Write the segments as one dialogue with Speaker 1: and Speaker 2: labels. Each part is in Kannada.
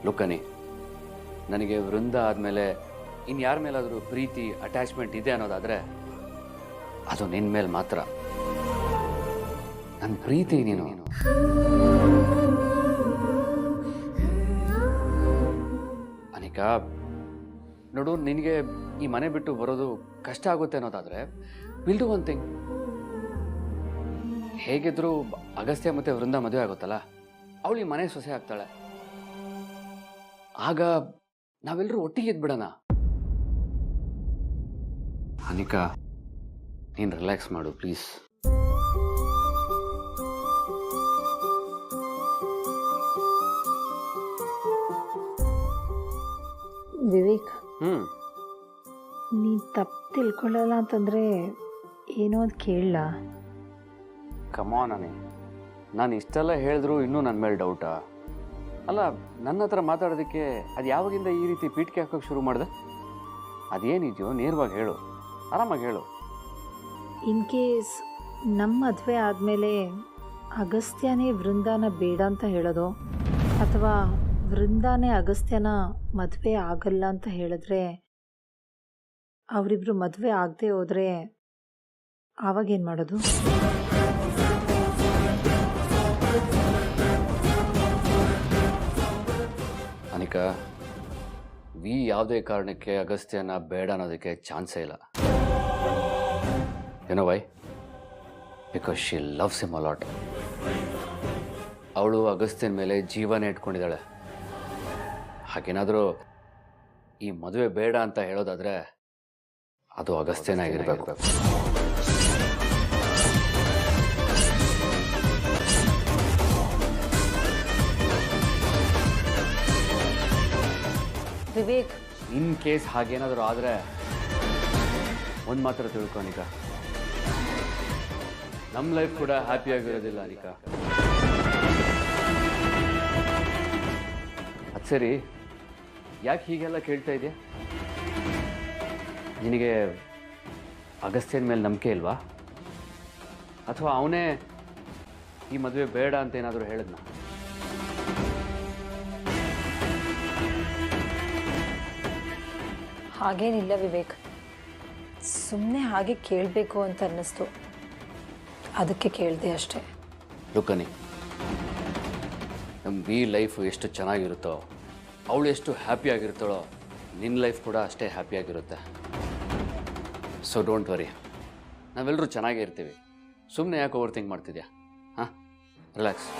Speaker 1: ಲುಕ್ಕನಿ, ನನಗೆ ವೃಂದ ಆದಮೇಲೆ ಇನ್ಯಾರ ಮೇಲಾದರೂ ಪ್ರೀತಿ ಅಟ್ಯಾಚ್ಮೆಂಟ್ ಇದೆ ಅನ್ನೋದಾದರೆ ಅದು ನಿನ್ನ ಮೇಲೆ ಮಾತ್ರ. ನನ್ನ ಪ್ರೀತಿ ನೀನು. ಅನಿಕಾ ನೋಡು, ನಿನಗೆ ಈ ಮನೆ ಬಿಟ್ಟು ಬರೋದು ಕಷ್ಟ ಆಗುತ್ತೆ ಅನ್ನೋದಾದರೆ ವಿಲ್ ಡು ಒನ್ ಥಿಂಗ್. ಹೇಗಿದ್ರು ಅಗಸ್ತ್ಯ ಮತ್ತು ವೃಂದ ಮದುವೆ ಆಗುತ್ತಲ್ಲ, ಅವಳು ಈ ಮನೆ ಸೊಸೆ ಆಗ್ತಾಳೆ. ಆಗ ನಾವೆಲ್ಲರೂ ಒಟ್ಟಿಗೆ ಇದ್ಬಿಡೋಣ. ಅನಿಕಾ, ನೀನು ರಿಲ್ಯಾಕ್ಸ್ ಮಾಡು ಪ್ಲೀಸ್.
Speaker 2: ವಿವೇಕ್, ನೀನು ತಪ್ಪು ತಿಳ್ಕೊಳ್ಳಲ್ಲ ಅಂತಂದರೆ ಏನೋ ಅದು ಕೇಳಲ್ಲ.
Speaker 1: ಕಮಾನ್ ಅನಿ, ನಾನು ಇಷ್ಟೆಲ್ಲ ಹೇಳಿದ್ರು ಇನ್ನೂ ನನ್ನ ಮೇಲೆ ಡೌಟಾ? ಅಲ್ಲ, ನನ್ನ ಹತ್ರ ಮಾತಾಡೋದಕ್ಕೆ ಅದು ಯಾವಾಗಿಂದ ಈ ರೀತಿ ಪೀಠಿಕೆ ಹಾಕೋಕ್ಕೆ ಶುರು ಮಾಡಿದೆ? ಅದೇನಿದೆಯೋ ನೇರವಾಗಿ ಹೇಳು, ಆರಾಮಾಗಿ ಹೇಳು.
Speaker 2: ಇನ್ ಕೇಸ್ ನಮ್ಮ ಮದುವೆ ಆದಮೇಲೆ ಅಗಸ್ತ್ಯನೇ ವೃಂದಾನ ಬೇಡ ಅಂತ ಹೇಳೋದು, ಅಥವಾ ವೃಂದಾನೇ ಅಗಸ್ತ್ಯನ ಮದುವೆ ಆಗಲ್ಲ ಅಂತ ಹೇಳಿದ್ರೆ, ಅವರಿಬ್ರು ಮದುವೆ ಆಗದೆ ಹೋದರೆ ಆವಾಗೇನು ಮಾಡೋದು?
Speaker 1: ಅನಿಕಾ, ವಿ ಯಾವುದೇ ಕಾರಣಕ್ಕೆ ಅಗಸ್ತ್ಯನ ಬೇಡ ಅನ್ನೋದಕ್ಕೆ ಚಾನ್ಸೇ ಇಲ್ಲ. ಏನೋ why? Because she loves him a lot. ಅವಳು ಅಗಸ್ತ್ಯನ ಮೇಲೆ ಜೀವನ ಇಟ್ಕೊಂಡಿದ್ದಾಳೆ. ಹಾಗೇನಾದರೂ ಈ ಮದುವೆ ಬೇಡ ಅಂತ ಹೇಳೋದಾದರೆ ಅದು ಅಗಸ್ತ್ಯನಾಗಿರಬೇಕು.
Speaker 2: ವಿವೇಕ್,
Speaker 1: ಇನ್ ಕೇಸ್ ಹಾಗೇನಾದರೂ ಆದರೆ ಒಂದು ಮಾತ್ರ ತಿಳ್ಕೊ ಅನಿಕಾ, ನಮ್ಮ ಲೈಫ್ ಕೂಡ ಹ್ಯಾಪಿಯಾಗಿರೋದಿಲ್ಲ ಅನಿಕಾ. ಅದು ಸರಿ, ಯಾಕೆ ಹೀಗೆಲ್ಲ ಕೇಳ್ತಾ ಇದೆಯಾ? ನಿನಗೆ ಅಗಸ್ತ್ಯನ ಮೇಲೆ ನಂಬಿಕೆ ಇಲ್ವಾ? ಅಥವಾ ಅವನೇ ಈ ಮದುವೆ ಬೇಡ ಅಂತ ಏನಾದರೂ ಹೇಳಿದ್ನ?
Speaker 2: ಹಾಗೇನಿಲ್ಲ ವಿವೇಕ್, ಸುಮ್ಮನೆ ಹಾಗೆ ಕೇಳಬೇಕು ಅಂತ ಅನ್ನಿಸ್ತು, ಅದಕ್ಕೆ ಕೇಳಿದೆ ಅಷ್ಟೇ.
Speaker 1: ಲುಕ್ಕನಿ, ನಮ್ಮ ವಿ ಲೈಫ್ ಎಷ್ಟು ಚೆನ್ನಾಗಿರುತ್ತೋ, ಅವಳು ಎಷ್ಟು ಹ್ಯಾಪಿಯಾಗಿರ್ತಾಳೋ, ನಿನ್ನ ಲೈಫ್ ಕೂಡ ಅಷ್ಟೇ ಹ್ಯಾಪಿಯಾಗಿರುತ್ತೆ. ಸೊ ಡೋಂಟ್ ವರಿ, ನಾವೆಲ್ಲರೂ ಚೆನ್ನಾಗೇ ಇರ್ತೀವಿ. ಸುಮ್ಮನೆ ಯಾಕೆ ಓವರ್ ಥಿಂಕ್ ಮಾಡ್ತಿದ್ಯಾ? ಹಾಂ, ರಿಲ್ಯಾಕ್ಸ್.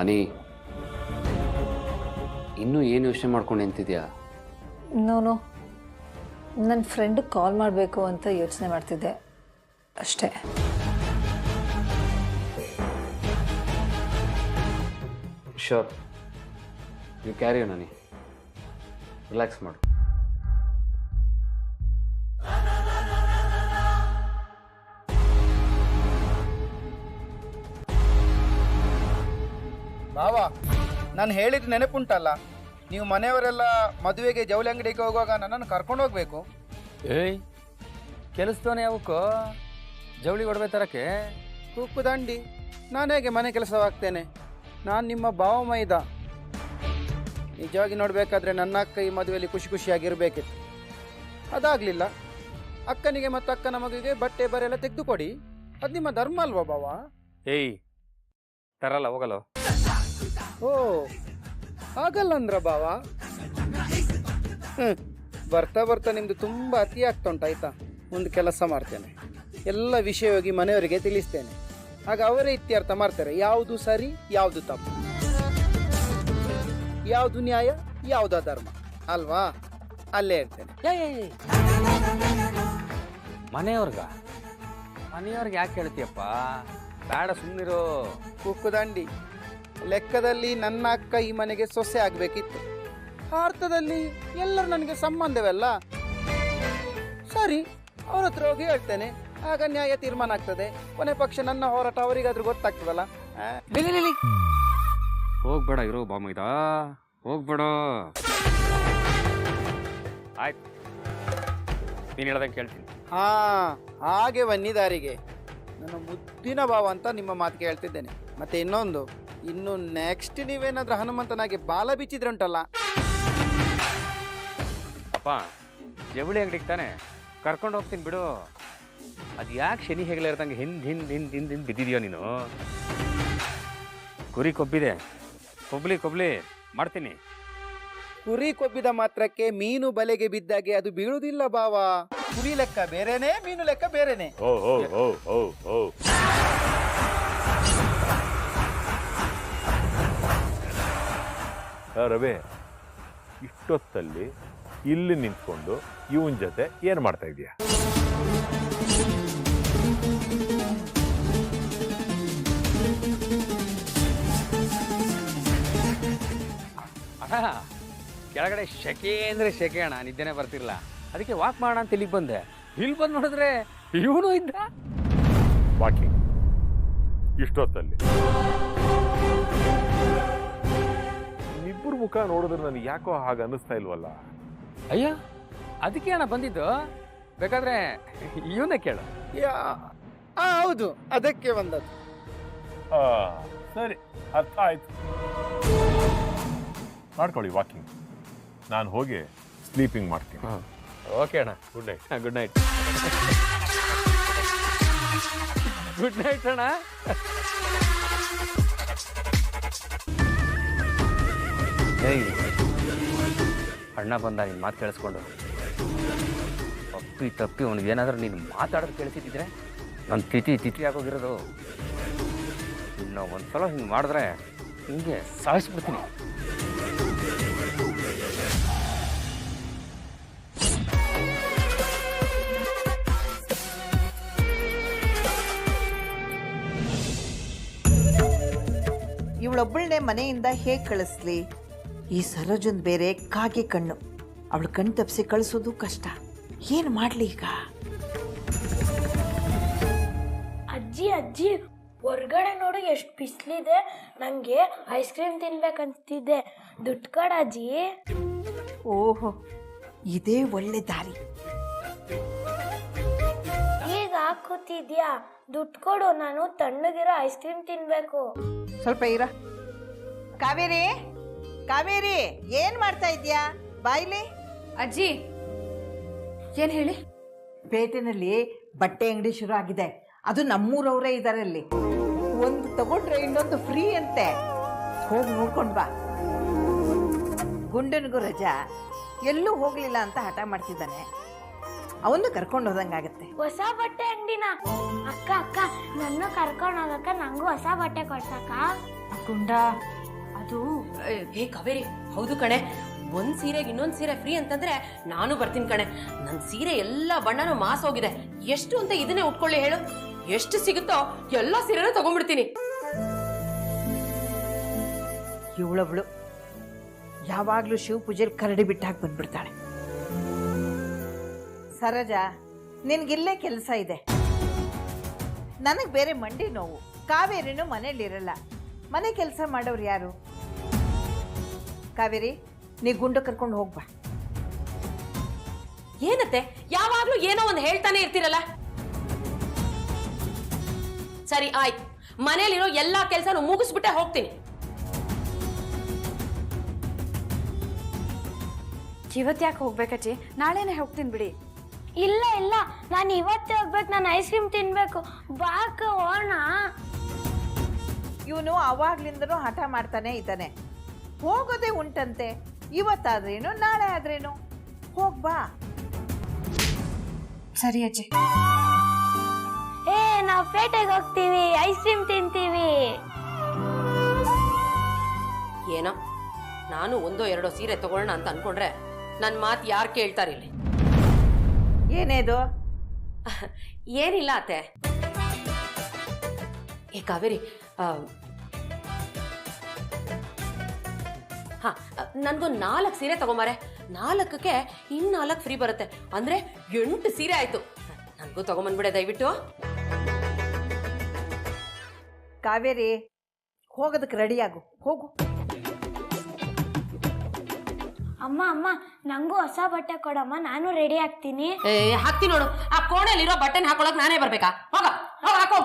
Speaker 1: ಅನಿ, ಇನ್ನೂ ಏನು ಯೋಚನೆ ಮಾಡ್ಕೊಂಡು ನಿಂತಿದ್ಯಾ?
Speaker 2: ನೋನು, ನನ್ನ ಫ್ರೆಂಡಿಗೆ ಕಾಲ್ ಮಾಡಬೇಕು ಅಂತ ಯೋಚನೆ ಮಾಡ್ತಿದ್ದೆ ಅಷ್ಟೇ.
Speaker 1: Sure, you carry on Ani, relax ಮಾಡು.
Speaker 3: ಬಾವ, ನಾನು ಹೇಳಿದ ನೆನಪುಂಟಲ್ಲ, ನೀವು ಮನೆಯವರೆಲ್ಲ ಮದುವೆಗೆ ಜವಳಿ ಅಂಗಡಿಗೆ ಹೋಗುವಾಗ ನನ್ನನ್ನು ಕರ್ಕೊಂಡು ಹೋಗ್ಬೇಕು.
Speaker 4: ಏಯ್, ಕೆಲಸದವನೇ ಯಾವಕ್ಕೋ ಜವಳಿ ಒಡವೆ ತರಕ್ಕೆ?
Speaker 3: ಕುಕ್ಕು ದಂಡಿ, ನಾನು ಹೇಗೆ ಮನೆ ಕೆಲಸವಾಗ್ತೇನೆ? ನಾನು ನಿಮ್ಮ ಭಾವ ಮೈದ. ನಿಜವಾಗಿ ನೋಡಬೇಕಾದ್ರೆ ನನ್ನ ಅಕ್ಕ ಈ ಮದುವೆಯಲ್ಲಿ ಖುಷಿ ಖುಷಿಯಾಗಿರಬೇಕಿತ್ತು. ಅದಾಗಲಿಲ್ಲ. ಅಕ್ಕನಿಗೆ ಮತ್ತು ಅಕ್ಕನ ಮಗುವಿಗೆ ಬಟ್ಟೆ ಬರೆ ಎಲ್ಲ ತೆಗೆದುಕೊಡಿ, ಅದು ನಿಮ್ಮ ಧರ್ಮ ಅಲ್ವಾ ಬಾವ?
Speaker 4: ಏಯ್, ತರಲ್ಲ, ಹೋಗಲ್ಲ.
Speaker 3: ಓ, ಆಗಲ್ಲ ಅಂದ್ರ ಬಾವ? ಬರ್ತಾ ಬರ್ತಾ ನಿಮ್ದು ತುಂಬ ಅತಿ ಆಗ್ತಾ ಉಂಟು. ಆಯ್ತಾ, ಒಂದು ಕೆಲಸ ಮಾಡ್ತೇನೆ, ಎಲ್ಲ ವಿಷಯವಾಗಿ ಮನೆಯವರಿಗೆ ತಿಳಿಸ್ತೇನೆ. ಆಗ ಅವರೇ ಇತ್ಯರ್ಥ ಮಾಡ್ತಾರೆ, ಯಾವುದು ಸರಿ ಯಾವುದು ತಪ್ಪು, ಯಾವುದು ನ್ಯಾಯ ಯಾವುದು ಧರ್ಮ ಅಲ್ವಾ? ಅಲ್ಲೇ ಇರ್ತೇನೆ.
Speaker 4: ಮನೆಯವ್ರಿಗೆ ಯಾಕೆ ಹೇಳ್ತೀಯಪ್ಪ? ಬೇಡ, ಸುಮ್ಮನಿರು.
Speaker 3: ಕುಕ್ಕುದಂಡಿ, ಲೆಕ್ಕದಲ್ಲಿ ನನ್ನ ಅಕ್ಕ ಈ ಮನೆಗೆ ಸೊಸೆ ಆಗಬೇಕಿತ್ತು. ಆ ಅರ್ಥದಲ್ಲಿ ಎಲ್ಲರೂ ನನಗೆ ಸಂಬಂಧವಲ್ಲ. ಸರಿ, ಅವ್ರ ಹತ್ರ ಹೋಗಿ ಹೇಳ್ತೇನೆ, ಆಗ ನ್ಯಾಯ ತೀರ್ಮಾನ ಆಗ್ತದೆ. ಕೊನೆ ಪಕ್ಷ ನನ್ನ ಹೋರಾಟ ಅವರಿಗಾದ್ರೂ ಗೊತ್ತಾಗ್ತದಲ್ಲ.
Speaker 4: ಹೋಗ್ಬೇಡ ಇರೋ ಬಾಮೈದ, ಹೋಗ್ಬೇಡ. ಆಯ್ತು, ನೀನು ಹೇಳ್ದಂಗೆ ಕೇಳ್ತೀನಿ.
Speaker 3: ಹಾ, ಹಾಗೆ ಬನ್ನಿ ದಾರಿಗೆ. ನನ್ನ ಮುದ್ದಿನ ಭಾವ ಅಂತ ನಿಮ್ಮ ಮಾತಿಗೆ ಹೇಳ್ತಿದ್ದೇನೆ. ಮತ್ತೆ ಇನ್ನೊಂದು, ಇನ್ನು ನೆಕ್ಸ್ಟ್ ನೀವೇನಾದ್ರೂ ಹನುಮಂತನಾಗಿ ಬಾಲ ಬಿಚ್ಚಿದ್ರುಂಟಲ್ಲ,
Speaker 4: ಅಪ್ಪ ಜವಳಿ ಅಂಗಡಿಗೆ ತಾನೆ ಕರ್ಕೊಂಡು ಹೋಗ್ತೀನಿ ಬಿಡು. ಅದು ಯಾಕೆ ಶನಿ ಹೆಗಲ ಇರ್ತಂಗೆ ಹಿಂದೆ ಬಿದ್ದಿದ್ಯೋ ನೀನು? ಕುರಿ ಕೊಬ್ಬಿದೆ, ಕೊಬ್ಲಿ ಮಾಡ್ತೀನಿ.
Speaker 3: ಕುರಿ ಕೊಬ್ಬಿದ ಮಾತ್ರಕ್ಕೆ ಮೀನು ಬಲೆಗೆ ಬಿದ್ದಾಗೆ ಅದು ಬೀಳುವುದಿಲ್ಲ ಬಾವ. ಕುರಿ ಲೆಕ್ಕ ಬೇರೆನೆ, ಮೀನು ಲೆಕ್ಕ ಬೇರೆನೆ.
Speaker 5: ರವಿ, ಇಷ್ಟೊತ್ತಲ್ಲಿ ಇಲ್ಲಿ ನಿಂತ್ಕೊಂಡು ಇವನ್ ಜೊತೆ ಏನ್ ಮಾಡ್ತಾ ಇದೀಯ?
Speaker 4: ಅಣ್ಣ ಕೆಳಗಡೆ ಶೆಕೆ ಅಂದರೆ ಶೆಕೆ ಅಣ್ಣ, ನಿದ್ದೆನೇ ಬರ್ತಿರಲ್ಲ. ಅದಕ್ಕೆ ವಾಕ್ ಮಾಡೋಣ ಅಂತ ಇಲ್ಲಿಗೆ ಬಂದೆ. ಇಲ್ಲಿ ಬಂದು ನೋಡಿದ್ರೆ ಇವನು ಇದ್ದ.
Speaker 5: ವಾಕಿಂಗ್ ಇಷ್ಟೊತ್ತಲ್ಲಿ ಇಬ್ಬರು ಮುಖ ನೋಡಿದ್ರೆ ನನಗೆ ಯಾಕೋ ಹಾಗೆ ಅನ್ನಿಸ್ತಾ ಇಲ್ವಲ್ಲ?
Speaker 4: ಅಯ್ಯ, ಅದಕ್ಕೆ ಅಣ್ಣ ಬಂದಿದ್ದು. ಬೇಕಾದ್ರೆ ಇವನೇ ಕೇಳು.
Speaker 3: ಹೌದು, ಅದಕ್ಕೆ ಬಂದದ್ದು.
Speaker 5: ಸರಿ, ಅರ್ಥ ಆಯ್ತು. ಮಾಡ್ಕೊಳ್ಳಿ ವಾಕಿಂಗ್, ನಾನು ಹೋಗಿ ಸ್ಲೀಪಿಂಗ್ ಮಾಡ್ತೀನಿ.
Speaker 4: ಓಕೆ ಅಣ್ಣ, good night. Good night. Good night ಅಣ್ಣ. ಏಯ್, ಅಣ್ಣ ಬಂದ ನೀನು ಮಾತು ಕೇಳಿಸ್ಕೊಂಡು. ತಪ್ಪಿ ಅವ್ನಿಗೆ ಏನಾದರೂ ನೀನು ಮಾತಾಡೋದು ಕೇಳಿಸಿದ್ರೆ ನನ್ನ ತಿಥಿ ಆಗೋಗಿರೋದು. ಇನ್ನು ಒಂದ್ಸಲ ಹಿಂಗೆ ಮಾಡಿದ್ರೆ ಹಿಂಗೆ ಸಾಯಿಸ್ಬಿಡ್ತೀನಿ.
Speaker 6: ಇವಳೊಬ್ಬಳನ್ನೇ ಮನೆಯಿಂದ ಹೇಗೆ ಕಳಿಸ್ಲಿ? ಈ ಸರೋಜನ್ ಬೇರೆ ಕಾಗೆ ಕಣ್ಣು, ಅವಳು ಕಣ್ಣು ತಪ್ಪಿಸಿ ಕಳಿಸೋದು ಕಷ್ಟ. ಏನು ಮಾಡಲಿ ಈಗ?
Speaker 7: ಅಜ್ಜಿ ಹೊರ್ಗಡೆ ನೋಡು ಎಷ್ಟು ಬಿಸಿಲಿದೆ. ನನಗೆ ಐಸ್ ಕ್ರೀಮ್ ತಿನ್ಬೇಕನ್ಸ್ತಿದ್ದೆ. ದುಡ್ಡು ಕೊಡು ಅಜ್ಜಿ.
Speaker 6: ಓಹೋ, ಇದೇ ಒಳ್ಳೆ ದಾರಿ.
Speaker 7: ಈಗ ಕೂತಿದ್ಯಾ? ದುಡ್ಡು ಕೊಡು, ನಾನು ತಣ್ಣಗಿರೋ ಐಸ್ ಕ್ರೀಮ್ ತಿನ್ಬೇಕು.
Speaker 6: ಸ್ವಲ್ಪ ಇರ. ಕಾವೇರಿ ಏನ್ ಮಾಡ್ತಾ ಇದ್ಯಾ? ಬಾಯ್ಲಿ.
Speaker 2: ಅಜ್ಜಿ, ಏನು ಹೇಳಿ?
Speaker 6: ಪೇಟೆನಲ್ಲಿ ಬಟ್ಟೆ ಅಂಗಡಿ ಶುರು ಆಗಿದೆ. ಅದು ನಮ್ಮೂರವರೇ ಇದ್ದಾರೆ ಅಲ್ಲಿ. ಒಂದು ತಗೊಂಡ್ರೆ ಇನ್ನೊಂದು ಫ್ರೀ ಅಂತೆ. ಹೋಗಿ ನೋಡ್ಕೊಂಡ್ ಬಾ. ಗುಂಡನಿಗೂ ರಜಾ, ಎಲ್ಲೂ ಹೋಗ್ಲಿಲ್ಲ ಅಂತ ಹಠ ಮಾಡ್ತಿದ್ದಾನೆ. ಅವನು ಕರ್ಕೊಂಡು ಹೋದಂಗಾಗತ್ತೆ.
Speaker 7: ಹೊಸ ಬಟ್ಟೆ ಅಂಗಡಿನ? ಅಕ್ಕ ನನ್ನ ಕರ್ಕೊಂಡು ಹೋಗಕ್ಕ ನಂಗೂ ಹೊಸ ಬಟ್ಟೆ ಕೊಡ್ಸಕ್ಕ?
Speaker 8: ಗುಂಡ, ಅದು ಹೇ ಕಾವೇರಿ, ಹೌದು ಕಣೆ. ಒಂದ್ ಸೀರೆಗೆ ಇನ್ನೊಂದ್ ಸೀರೆ ಫ್ರೀ ಅಂತಂದ್ರೆ ನಾನು ಬರ್ತೀನಿ ಕಣೆ. ನನ್ ಸೀರೆ ಎಲ್ಲ ಬಣ್ಣನೂ ಮಾಸ್ ಹೋಗಿದೆ. ಎಷ್ಟು ಅಂತ ಇದನ್ನೇ ಉಟ್ಕೊಳ್ಳಿ ಹೇಳು. ಎಷ್ಟು ಸಿಗುತ್ತೋ ಎಲ್ಲ ಸೀರೆನೂ ತಗೊಂಡ್ಬಿಡ್ತೀನಿ.
Speaker 6: ಇವಳೊಬ್ಳು ಯಾವಾಗ್ಲೂ ಶಿವ ಪೂಜೆಲಿ ಕರಡಿ ಬಿಟ್ಟಾಗಿ ಬಂದ್ಬಿಡ್ತಾಳೆ. ಸರೋಜ, ನಿನ್ಗಿಲ್ಲೇ ಕೆಲಸ ಇದೆ. ನನಗೆ ಬೇರೆ ಮಂಡಿ ನೋವು. ಕಾವೇರಿನೂ ಮನೇಲಿರಲ್ಲ. ಮನೆ ಕೆಲಸ ಮಾಡೋರು ಯಾರು? ಕಾವೇರಿ, ನೀ ಗುಂಡು ಕರ್ಕೊಂಡು ಹೋಗ್ಬಾ.
Speaker 8: ಏನತ್ತೆ ಯಾವಾಗ್ಲೂ ಏನೋ ಒಂದು ಹೇಳ್ತಾನೆ ಇರ್ತೀರಲ್ಲ. ಸರಿ ಆಯ್ತು, ಮನೇಲಿರೋ ಎಲ್ಲಾ ಕೆಲಸನೂ ಮುಗಿಸ್ಬಿಟ್ಟೆ ಹೋಗ್ತೀನಿ.
Speaker 2: ಇವತ್ತು ಯಾಕೆ ಹೋಗ್ಬೇಕಜ್ಜಿ? ನಾಳೆನೇ ಹೋಗ್ತೀನಿ ಬಿಡಿ.
Speaker 7: ಇಲ್ಲ, ನಾನು ಇವತ್ತೇ ಹೋಗ್ಬೇಕು. ನಾನು ಐಸ್ ಕ್ರೀಮ್ ತಿನ್ಬೇಕು. ಬಾಕ ಹೋಣ.
Speaker 6: ಇವನು ಅವಾಗ್ಲಿಂದನೂ ಹಠ ಮಾಡ್ತಾನೆ ಇದ್ದಾನೆ. ಹೋಗೋದೇ ಉಂಟಂತೆ. ಇವತ್ತಾದ್ರೇನು, ನಾಳೆ ಆದ್ರೇನು. ಹೋಗ್ಬಾ.
Speaker 2: ಸರಿ ಅಜ್ಜಿ.
Speaker 7: ನಾವು ಪೇಟೆಗೆ ಹೋಗ್ತೀವಿ, ಐಸ್ ಕ್ರೀಮ್ ತಿಂತೀವಿ.
Speaker 8: ಏನೋ ನಾನು ಒಂದೋ ಎರಡೋ ಸೀರೆ ತಗೊಳ್ಳೋಣ ಅಂತ ಅನ್ಕೊಂಡ್ರೆ ನನ್ನ ಮಾತು ಯಾರು ಕೇಳ್ತಾರಿಲ್ಲಿ?
Speaker 6: ಏನೇದು?
Speaker 8: ಏನಿಲ್ಲ ಅತ್ತೆ. ಏ ಕಾವೇರಿ, ಹಾ, ನನ್ಗೊಂದು 4 ಸೀರೆ ತಗೊಂಬಾರೆ. 4ಕ್ಕೆ ಇನ್ನು 4 ಫ್ರೀ ಬರುತ್ತೆ. ಅಂದ್ರೆ 8 ಸೀರೆ ಆಯ್ತು. ನನಗೂ ತಗೊಂಬಂದ್ಬಿಡೆ ದಯವಿಟ್ಟು.
Speaker 6: ಕಾವೇರಿ, ಹೋಗೋದಕ್ಕೆ ರೆಡಿಯಾಗು. ಹೋಗು.
Speaker 7: ಅಮ್ಮ ನಂಗೂ ಹೊಸ ಬಟ್ಟೆ ಕೊಡಮ್ಮ, ನಾನು ರೆಡಿ ಆಗ್ತೀನಿ.
Speaker 8: ಹಾಕ್ತೀನಿ ನೋಡು. ಆ ಕೋಣೆಲಿರೋ ಬಟ್ಟೆನ ಹಾಕೊಳಕ್ ನಾನೇ ಬರ್ಬೇಕಾ? ಹೋಗ ಹೋಗ ಹಾಕೋ.